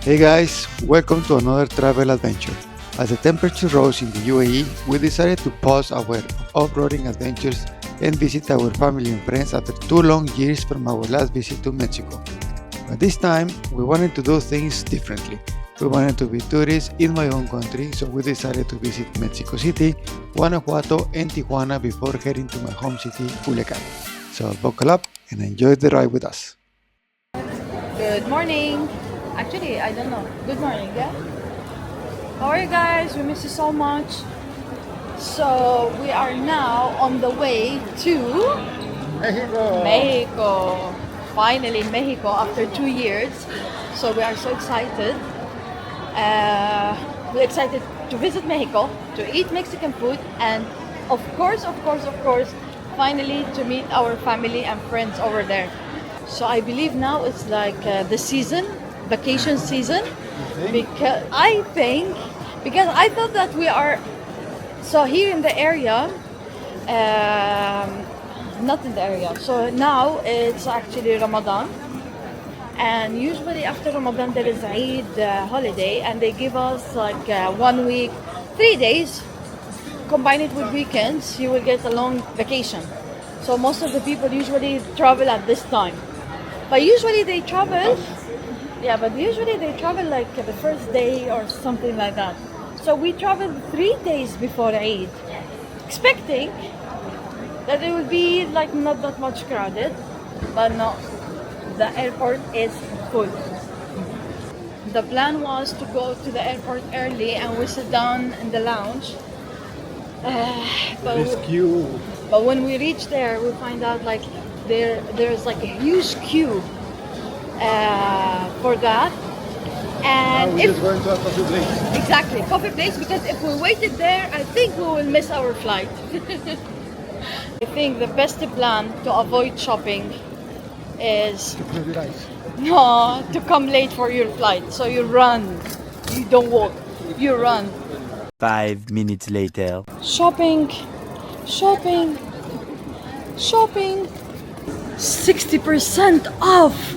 Hey guys, welcome to another travel adventure. As the temperature rose in the UAE, we decided to pause our off-roading adventures and visit our family and friends after 2 long years from our last visit to Mexico. But this time, we wanted to do things differently. We wanted to be tourists in my own country, so we decided to visit Mexico City, Guanajuato, and Tijuana before heading to my home city, Culiacan. So buckle up and enjoy the ride with us. Good morning. Actually, I don't know. Good morning, yeah? How are you guys? We miss you so much. So, we are now on the way to Mexico. Finally, Mexico after 2 years. So, we are so excited. We're excited to visit Mexico, to eat Mexican food, and of course, finally to meet our family and friends over there. So I believe now it's like the season, vacation season, because I thought that we are so here in the area, not in the area. So now it's actually Ramadan, and usually after Ramadan there is Eid holiday, and they give us like 1 week, 3 days. Combine it with weekends, you will get a long vacation. So most of the people usually travel at this time. But usually they travel like the first day or something like that. So we traveled 3 days before Eid, expecting that it will be like not that much crowded, but no, the airport is full. The plan was to go to the airport early and we sit down in the lounge. But when we reach there, we find out like there's like a huge queue for that. And We're just going to a coffee place. Exactly, coffee place, because if we waited there, I think we will miss our flight. I think the best plan to avoid shopping is To close your eyes. to come late for your flight. So you run, you don't walk, you run. 5 minutes later. Shopping. 60% off.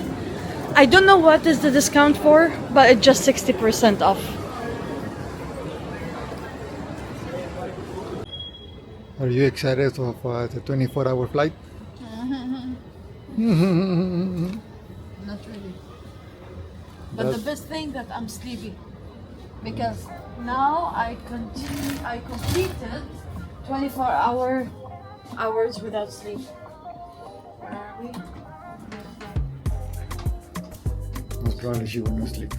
I don't know what is the discount for, but it's just 60% off. Are you excited for the 24-hour flight? Not really. But the best thing that I'm sleepy, because now I completed 24 hours without sleep. Where are we? Most probably she will not sleep.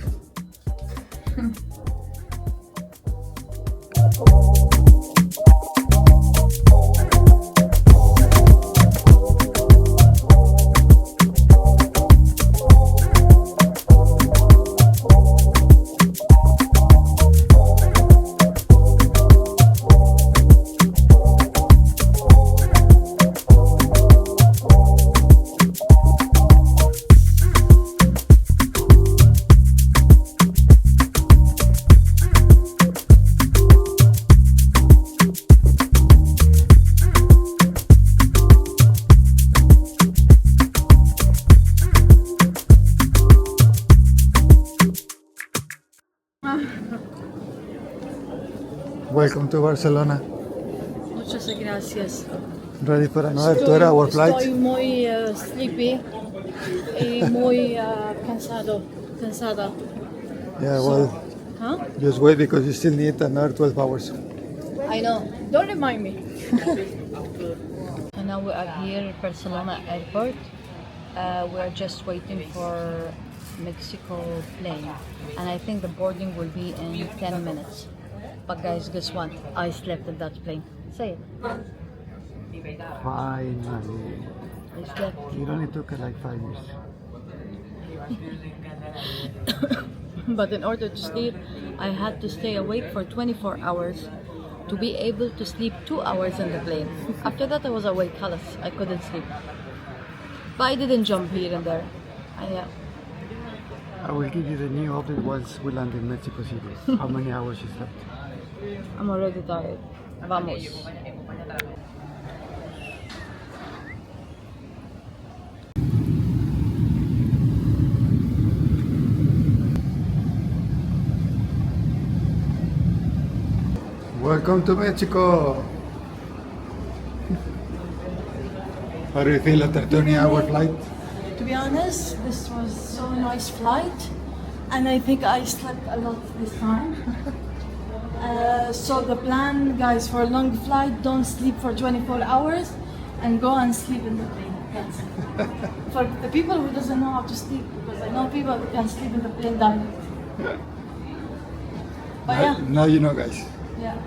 Welcome to Barcelona. Muchas gracias. Ready for another 2-hour flight? Estoy muy sleepy y muy cansada. Yeah, well, Huh? just wait because you still need another 12 hours. I know. Don't remind me. So now we are here at Barcelona airport. We are just waiting for Mexico plane, and I think the boarding will be in 10 minutes. But guys, guess what? I slept in that plane. Say it. Finally. I slept. It only took like 5 years. But in order to sleep, I had to stay awake for 24 hours to be able to sleep 2 hours in the plane. After that, I was awake. Halas, I couldn't sleep. But I didn't jump here and there. I will give you the new update once we land in Mexico City. How many hours you slept? I'm already tired. Vamos. Welcome to Mexico. How do you feel after 20-hour flight? To be honest, this was so nice flight, and I think I slept a lot this time. So the plan, guys, for a long flight, don't sleep for 24 hours and go and sleep in the plane. That's it. For the people who doesn't know how to sleep, because I know people who can sleep in the plane direct. But yeah. Now you know, guys. Yeah.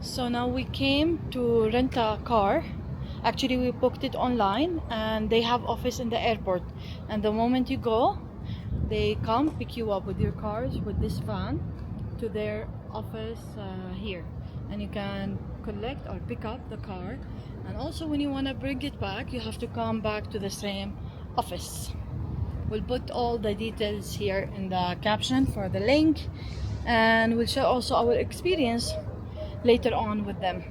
So now we came to rent a car. Actually, we booked it online, and they have office in the airport. And the moment you go, they come pick you up with your cars with this van to their office here, and you can collect or pick up the car. And also, when you want to bring it back, you have to come back to the same office. We'll put all the details here in the caption for the link, and we'll share also our experience later on with them.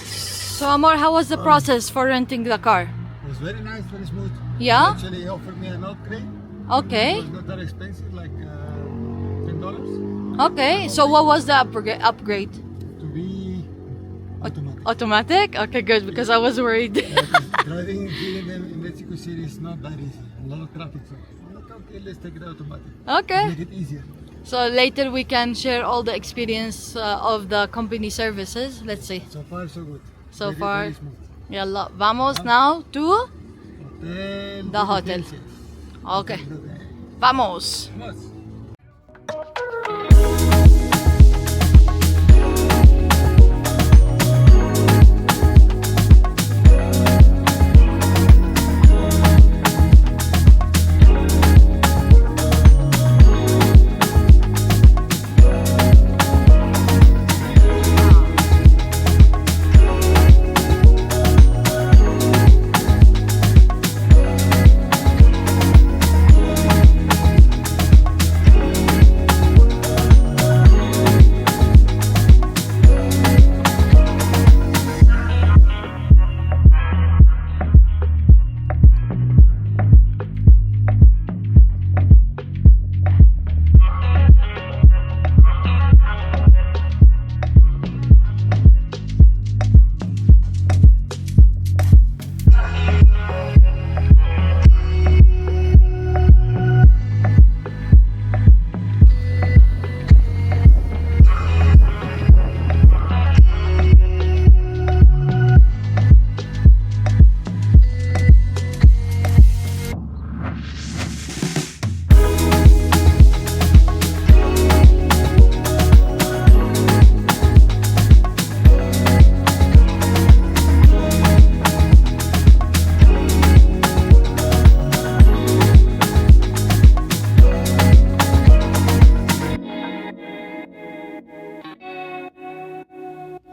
So Amor, how was the process for renting the car? It was very nice, very smooth. Yeah? Actually, he offered me an upgrade. Okay. It was not that expensive, like $10. Okay, so what was the upgrade? To be automatic. Automatic? Okay, good, because I was worried. Driving here in Mexico City is not that easy. A lot of traffic. So I'm like, okay, let's take it automatic. Okay. Make it easier. So later we can share all the experience of the company services. Let's see. So far, so good. So Very, far. very smooth. Yalla. Vamos now to Hotel the hotel. Diligencias. Okay. Vamos. Vamos.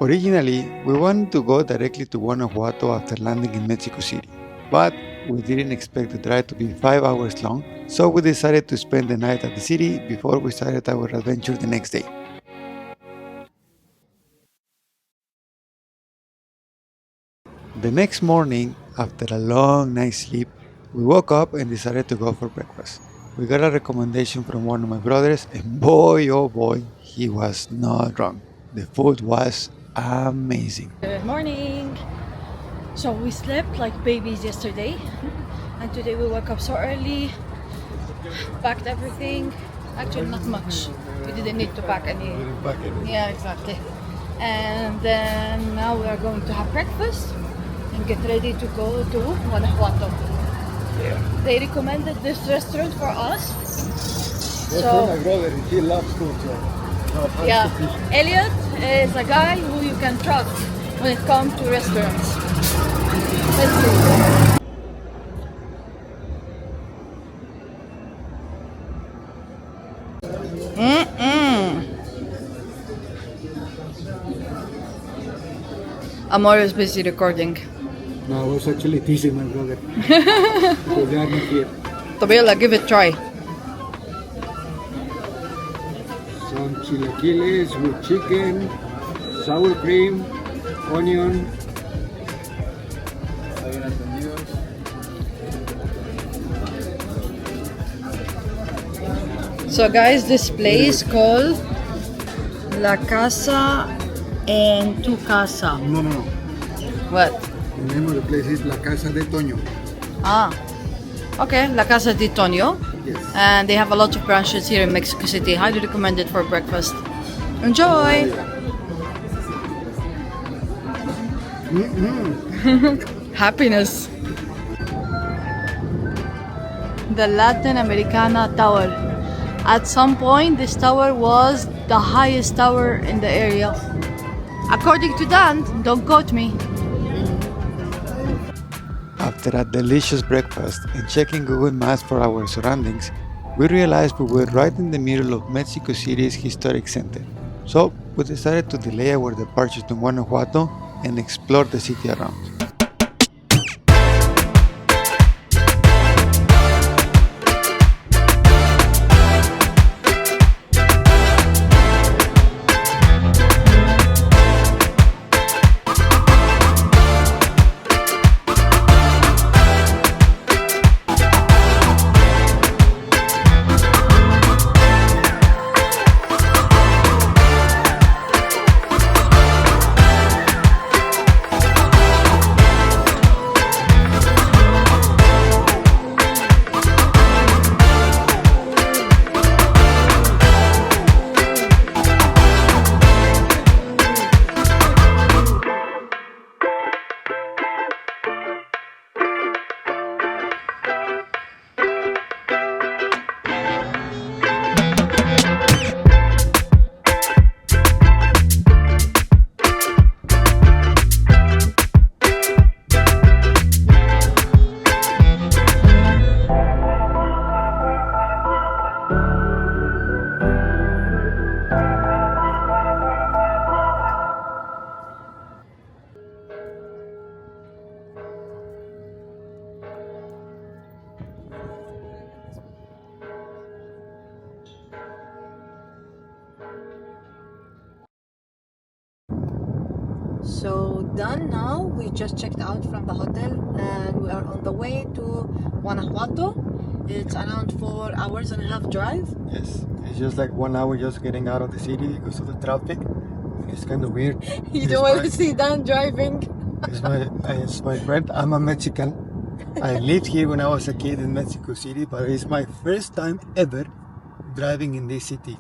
Originally, we wanted to go directly to Guanajuato after landing in Mexico City, but we didn't expect the drive to be 5 hours long, so we decided to spend the night at the city before we started our adventure the next day. The next morning, after a long night's sleep, we woke up and decided to go for breakfast. We got a recommendation from one of my brothers, and boy oh boy, he was not wrong. The food was amazing. Good morning. So we slept like babies yesterday, and today we woke up so early, packed everything. Actually, not much. We didn't need to pack any. Yeah, exactly. And then now we are going to have breakfast and get ready to go to Guanajuato. Yeah. They recommended this restaurant for us. That's So- my brother, he loves food, so Yeah, Elliot is a guy who you can trust when it comes to restaurants. Let's see. Amor is busy recording. No, I was actually teasing my brother. Because they are not here. Tabela, give it a try. Some chilaquiles with chicken, sour cream, onion. So guys, this place called La Casa en tu casa. No. What? The name of the place is La Casa de Tono. Ah, okay, La Casa de Tono. Yes. And they have a lot of branches here in Mexico City. Highly recommended for breakfast. Enjoy! Happiness. The Latin Americana Tower. At some point, this tower was the highest tower in the area. According to Dan, don't quote me. After a delicious breakfast and checking Google Maps for our surroundings, we realized we were right in the middle of Mexico City's historic center. So we decided to delay our departure to Guanajuato and explore the city around. So done now. We just checked out from the hotel and we are on the way to Guanajuato. It's around 4 hours and a half drive. Yes, it's just like 1 hour just getting out of the city because of the traffic. It's kind of weird. You don't want to see Dan driving. It's my friend. I'm a Mexican. I lived here when I was a kid in Mexico City, but it's my first time ever driving in this city.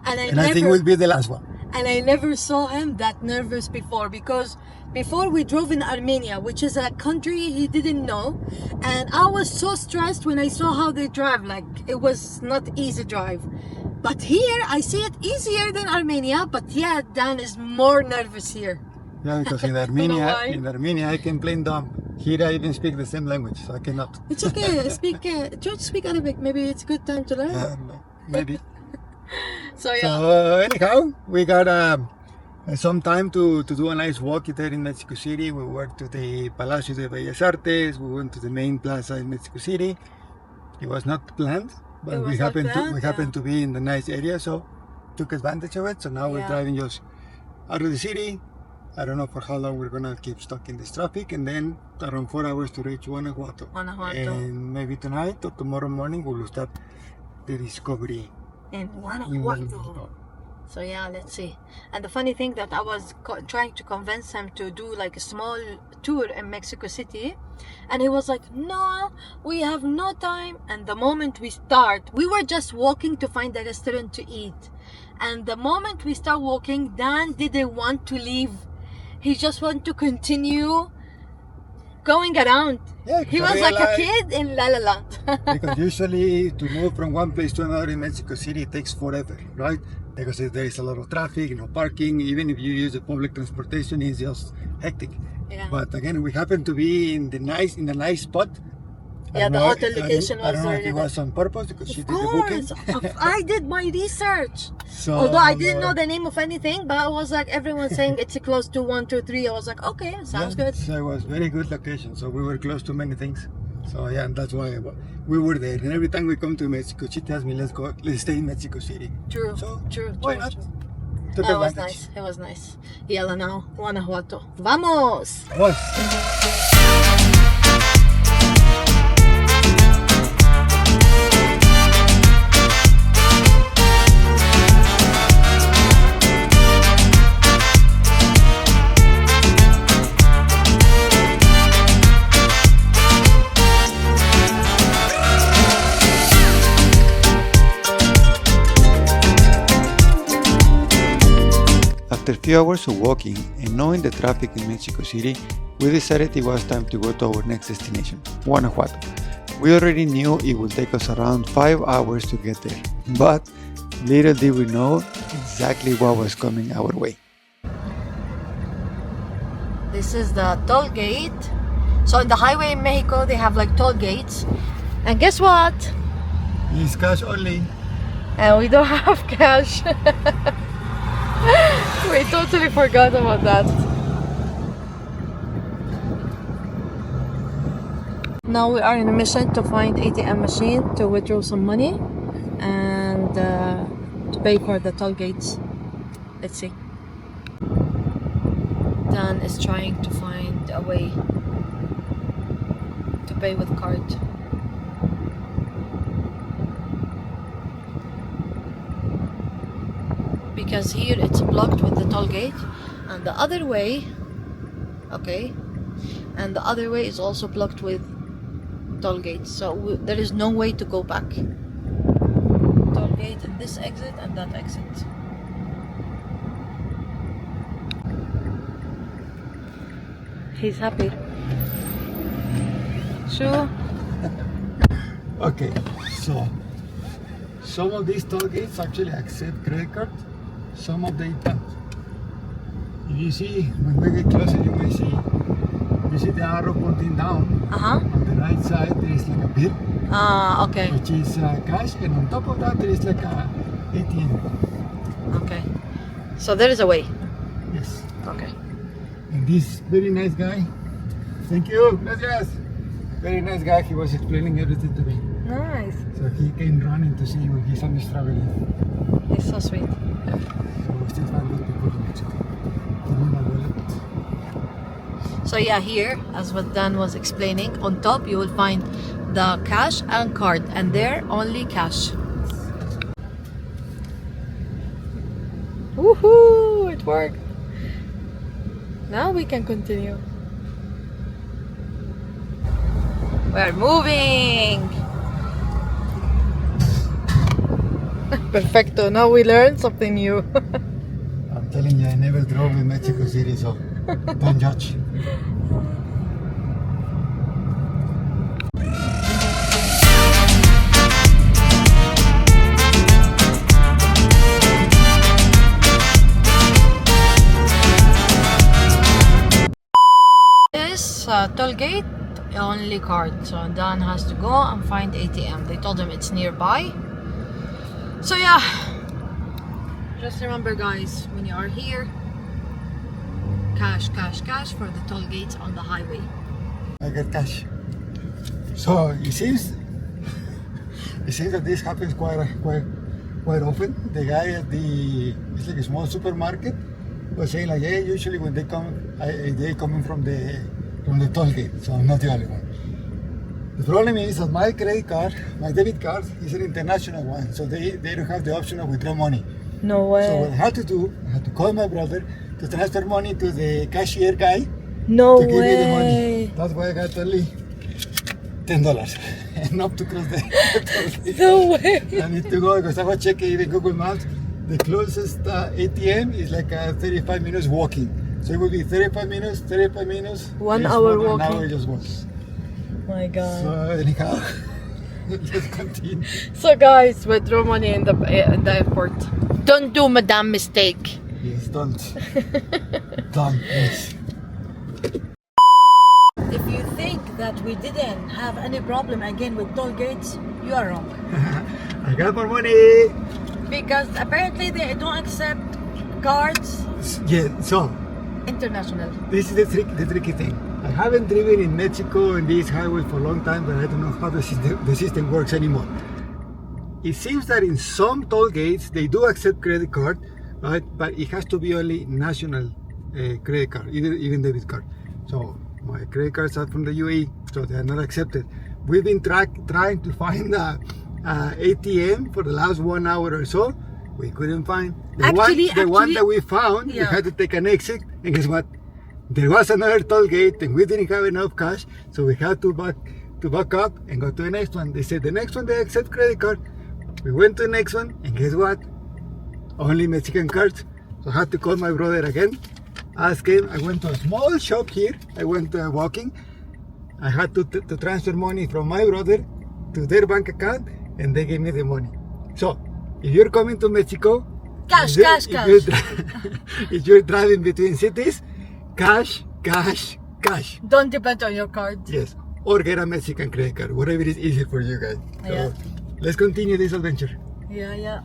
And I think it will be the last one. And I never saw him that nervous before, because before we drove in Armenia, which is a country he didn't know, and I was so stressed when I saw how they drive. Like, it was not easy drive. But here I see it easier than Armenia, but yeah, Dan is more nervous here. Yeah, because in Armenia I can play dumb. Here I even speak the same language, so I cannot. It's okay. Just speak Arabic. Maybe it's a good time to learn. Maybe. So yeah. So anyhow, we got some time to do a nice walk there in Mexico City. We went to the Palacio de Bellas Artes. We went to the main plaza in Mexico City. It was not planned, but we happened to be in the nice area, so took advantage of it. So now we're driving just out of the city. I don't know for how long we're gonna keep stuck in this traffic, and then around 4 hours to reach Guanajuato. And maybe tonight or tomorrow morning we will start the discovery in Guanajuato. So yeah, let's see. And the funny thing that I was trying to convince him to do like a small tour in Mexico City, and he was like, no, we have no time. And the moment we start, we were just walking to find a restaurant to eat, and the moment we start walking, Dan didn't want to leave. He just wanted to continue going around. Yeah, he was like a kid in La La Land. Because usually to move from one place to another in Mexico City it takes forever, right? Because there is a lot of traffic, no parking. Even if you use the public transportation, it's just hectic. Yeah. But again, we happen to be in the nice spot. Yeah, the hotel location was I don't know if really it was on purpose because she did the booking. I did my research. So, although I didn't know the name of anything, but I was like, everyone saying it's close to 1, 2, 3. I was like, okay, sounds good. So it was very good location. So we were close to many things. So yeah, and that's why we were there. And every time we come to Mexico, she tells me, let's stay in Mexico City. True, so, true. Why not? It was nice. It was nice. Yalla now, Guanajuato. Vamos! Vamos! After a few hours of walking and knowing the traffic in Mexico City, we decided it was time to go to our next destination, Guanajuato. We already knew it would take us around 5 hours to get there, but little did we know exactly what was coming our way. This is the toll gate. So in the highway in Mexico, they have like toll gates. And guess what? It's cash only. And we don't have cash. We totally forgot about that. Now we are in a mission to find ATM machine to withdraw some money and to pay for the toll gates. Let's see. Dan is trying to find a way to pay with card. Because here it's blocked with the toll gate, and the other way, okay, and the other way is also blocked with toll gates, so there is no way to go back. Toll gate and this exit and that exit. He's happy. Sure. Okay, so some of these toll gates actually accept credit card, some of them don't. If you see, when we get closer, you see the arrow pointing down. On the right side, there is like a bill, Okay. which is cash, and on top of that, there is like a ATM. Okay. So there is a way. Yes. Okay. And this very nice guy, thank you, gracias. Very nice guy, he was explaining everything to me. Nice. So he came running to see when his son is traveling. He's so sweet. So we still find good people in Mexico. Give me my wallet. So yeah, here, as what Dan was explaining, on top you will find the cash and card, and there only cash. Woohoo! It worked. Now we can continue. We're moving. Perfecto. Now we learned something new. I'm telling you, I never drove in Mexico City, so don't judge. This toll gate only card, so Dan has to go and find ATM. They told him it's nearby. So yeah, just remember guys, when you are here, cash for the toll gates on the highway. I get cash. So it seems that this happens quite often. The guy at it's like a small supermarket was saying like, hey, usually when they coming from the toll gate, so I'm not the only one. The problem is that my credit card, my debit card, is an international one, so they don't have the option of withdraw money. No way. So what I had to do, I had to call my brother to transfer money to the cashier guy No to give me the way. money. That's why I got only $10 enough to cross the No way. I need to go because I was checking even Google Maps. The closest ATM is like 35 minutes walking. So it will be 35 minutes. 1 yes, hour 1 walking. hour just walk. My God. So anyhow, let's continue. So guys, withdraw money in the airport. Don't do madam mistake. Yes, don't. Don't, please. If you think that we didn't have any problem again with toll gates, you are wrong. I got more money. Because apparently they don't accept cards Yeah, so international. this is the tricky thing. I haven't driven in Mexico in this highway for a long time, but I don't know how the system works anymore. It seems that in some toll gates they do accept credit card, right? But it has to be only national credit card, even debit card. So my credit cards are from the UAE, so they are not accepted. We've been trying to find a ATM for the last 1 hour or so. We couldn't find the one that we found. Yeah. We had to take an exit, and guess what? There was another toll gate, and we didn't have enough cash, so we had to back up and go to the next one. They said the next one they accept credit card. We went to the next one, and guess what? Only Mexican cards. So I had to call my brother again, ask him. I went to a small shop here. I went walking. I had to transfer money from my brother to their bank account, and they gave me the money. So, if you're coming to Mexico, Cash. if you're driving between cities, cash. Don't depend on your card. Yes, or get a Mexican credit card, whatever is easier for you guys. So, Yeah. let's continue this adventure. Yeah.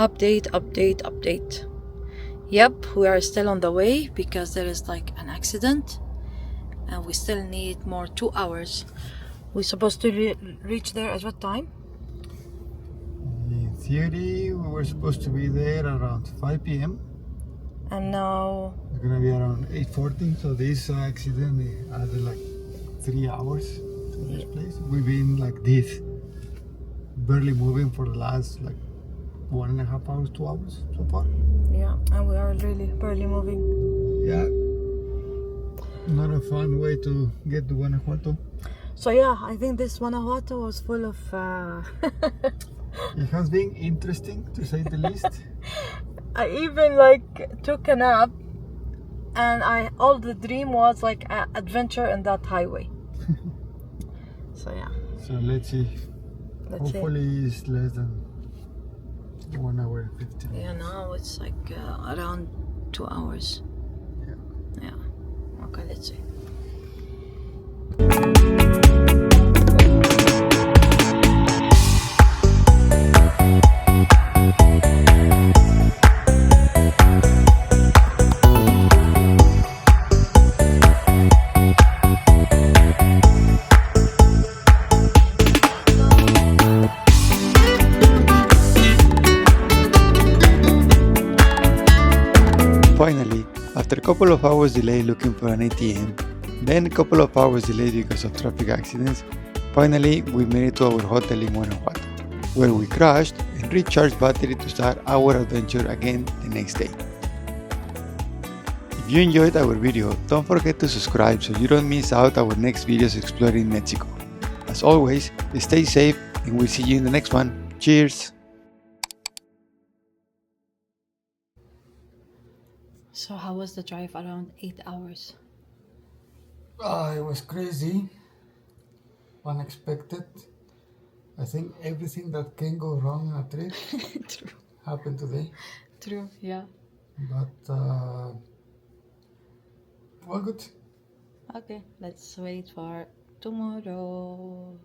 Update. Yep, we are still on the way because there is like an accident and we still need more 2 hours. We're supposed to reach there at what time? In theory, we were supposed to be there around 5 p.m. And now It's gonna be around 8:40. So this accident added like 3 hours to this place. We've been like this, barely moving for the last like 1.5 hours, 2 hours so far. yeah, and we are really barely moving. Yeah, not a fun way to get to Guanajuato. So yeah, I think this Guanajuato was full of It has been interesting to say the least. I even like took a nap and all the dream was like an adventure in that highway. So yeah, So let's see. let's see. Hopefully it's less than 1 hour and 15 minutes. Yeah, now it's like around 2 hours. Yeah. Okay, let's see. Finally, after a couple of hours delay looking for an ATM, then a couple of hours delay because of traffic accidents, finally we made it to our hotel in Guanajuato, where we crashed and recharged battery to start our adventure again the next day. If you enjoyed our video, don't forget to subscribe so you don't miss out our next videos exploring Mexico. As always, stay safe and we'll see you in the next one. Cheers! So how was the drive around 8 hours? It was crazy, unexpected. I think everything that can go wrong in a trip True. happened today. True, yeah. But all good. Okay, let's wait for tomorrow.